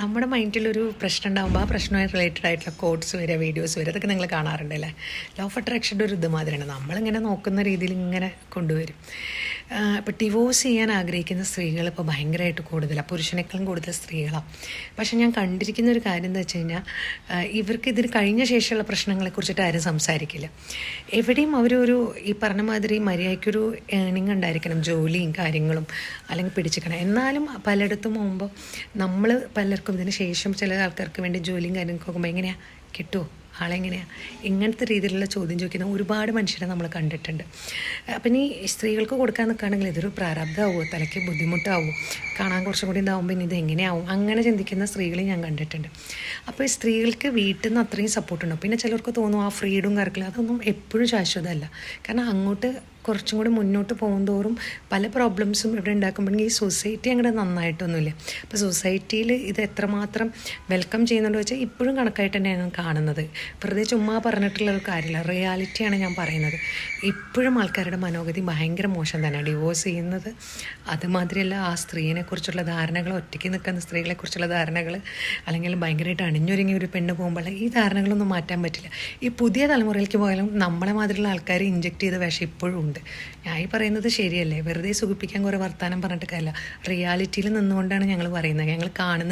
നമ്മുടെ മൈൻഡിലൊരു പ്രശ്നം ഉണ്ടാകുമ്പോൾ ആ പ്രശ്നമായി റിലേറ്റഡ് ആയിട്ടുള്ള കോഡ്സ് വരിക, വീഡിയോസ് വരിക, അതൊക്കെ നിങ്ങൾ കാണാറുണ്ടല്ലേ. ലോ ഓഫ് അട്രാക്ഷൻ്റെ ഒരു ഇത് മാതിരിയാണ്, നമ്മളിങ്ങനെ നോക്കുന്ന രീതിയിൽ ഇങ്ങനെ കൊണ്ടുവരും. ഇപ്പോൾ ഡിവോഴ്സ് ചെയ്യാൻ ആഗ്രഹിക്കുന്ന സ്ത്രീകൾ ഇപ്പോൾ ഭയങ്കരമായിട്ട് കൂടുതലാണ്, പുരുഷനേക്കാളും കൂടുതൽ സ്ത്രീകളാണ്. പക്ഷേ ഞാൻ കണ്ടിരിക്കുന്ന ഒരു കാര്യം എന്താ വെച്ച് കഴിഞ്ഞാൽ, ഇവർക്ക് ഇതിന് കഴിഞ്ഞ ശേഷമുള്ള പ്രശ്നങ്ങളെക്കുറിച്ചിട്ട് ആരും സംസാരിക്കില്ല. എവിടെയും അവരൊരു ഈ പറഞ്ഞ മാതിരി മര്യാദയ്ക്കൊരു ഏണിങ് ഉണ്ടായിരിക്കണം, ജോലിയും കാര്യങ്ങളും അല്ലെങ്കിൽ പിടിച്ചിക്കണം. എന്നാലും പലയിടത്തും പോകുമ്പോൾ നമ്മൾ പലർക്കും ഇതിന് ശേഷം ചില ആൾക്കാർക്ക് വേണ്ടി ജോലിയും കാര്യങ്ങളൊക്കെ നോക്കുമ്പോൾ എങ്ങനെയാണ് കിട്ടുമോ, ആളെങ്ങനെയാണ്, ഇങ്ങനത്തെ രീതിയിലുള്ള ചോദ്യം ചോദിക്കുന്ന ഒരുപാട് മനുഷ്യരെ നമ്മൾ കണ്ടിട്ടുണ്ട്. അപ്പം ഈ സ്ത്രീകൾക്ക് കൊടുക്കാൻ നിൽക്കുകയാണെങ്കിൽ ഇതൊരു പ്രാരബ്ധമാവുമോ, തലയ്ക്ക് ബുദ്ധിമുട്ടാവുമോ, കാണാൻ കുറച്ചും കൂടി ഇതാവുമ്പോൾ ഇനി ഇത് എങ്ങനെയാവും, അങ്ങനെ ചിന്തിക്കുന്ന സ്ത്രീകളെ ഞാൻ കണ്ടിട്ടുണ്ട്. അപ്പോൾ ഈ സ്ത്രീകൾക്ക് വീട്ടിൽ നിന്ന് അത്രയും സപ്പോർട്ട് ഉണ്ടാവും. പിന്നെ ചിലർക്ക് തോന്നും ആ ഫ്രീഡും കറക്കില്ല, അതൊന്നും എപ്പോഴും ശാശ്വതമല്ല. കാരണം അങ്ങോട്ട് കുറച്ചും കൂടി മുന്നോട്ട് പോകുന്തോറും പല പ്രോബ്ലംസും ഇവിടെ ഉണ്ടാക്കുമ്പോഴെങ്കിൽ ഈ സൊസൈറ്റി അങ്ങനെ നന്നായിട്ടൊന്നുമില്ല. അപ്പോൾ സൊസൈറ്റിയിൽ ഇത് എത്രമാത്രം വെൽക്കം ചെയ്യുന്നുണ്ടോ വെച്ചാൽ ഇപ്പോഴും കണക്കായിട്ട് തന്നെയാണ് ഞാൻ കാണുന്നത്. വെറുതെ ചുമ്മാ പറഞ്ഞിട്ടുള്ള ഒരു കാര്യമില്ല, റിയാലിറ്റിയാണ് ഞാൻ പറയുന്നത്. ഇപ്പോഴും ആൾക്കാരുടെ മനോഗതി ഭയങ്കര മോശം തന്നെയാണ്. ഡിവോഴ്സ് ചെയ്യുന്നത് അതുമാതിരിയല്ല, ആ സ്ത്രീയെക്കുറിച്ചുള്ള ധാരണകൾ, ഒറ്റയ്ക്ക് നിൽക്കുന്ന സ്ത്രീകളെക്കുറിച്ചുള്ള ധാരണകൾ, അല്ലെങ്കിൽ ഭയങ്കരമായിട്ട് അണിഞ്ഞൊരുങ്ങി ഒരു പെണ്ണ് പോകുമ്പോൾ ഈ ധാരണകളൊന്നും മാറ്റാൻ പറ്റില്ല. ഈ പുതിയ തലമുറയിലേക്ക് പോയാലും നമ്മളെ മാതിരിയുള്ള ആൾക്കാർ ഇഞ്ചെക്ട് ചെയ്ത വിഷം ഇപ്പോഴും ഉണ്ട്. ഞാൻ ഈ പറയുന്നത് ശരിയല്ലേ, വെറുതെ സുഖിപ്പിക്കാൻ കുറേ വർത്തമാനം പറഞ്ഞിട്ട് കാര്യമില്ല. റിയാലിറ്റിയിൽ നിന്നുകൊണ്ടാണ് ഞങ്ങൾ പറയുന്നത്, ഞങ്ങൾ കാണുന്ന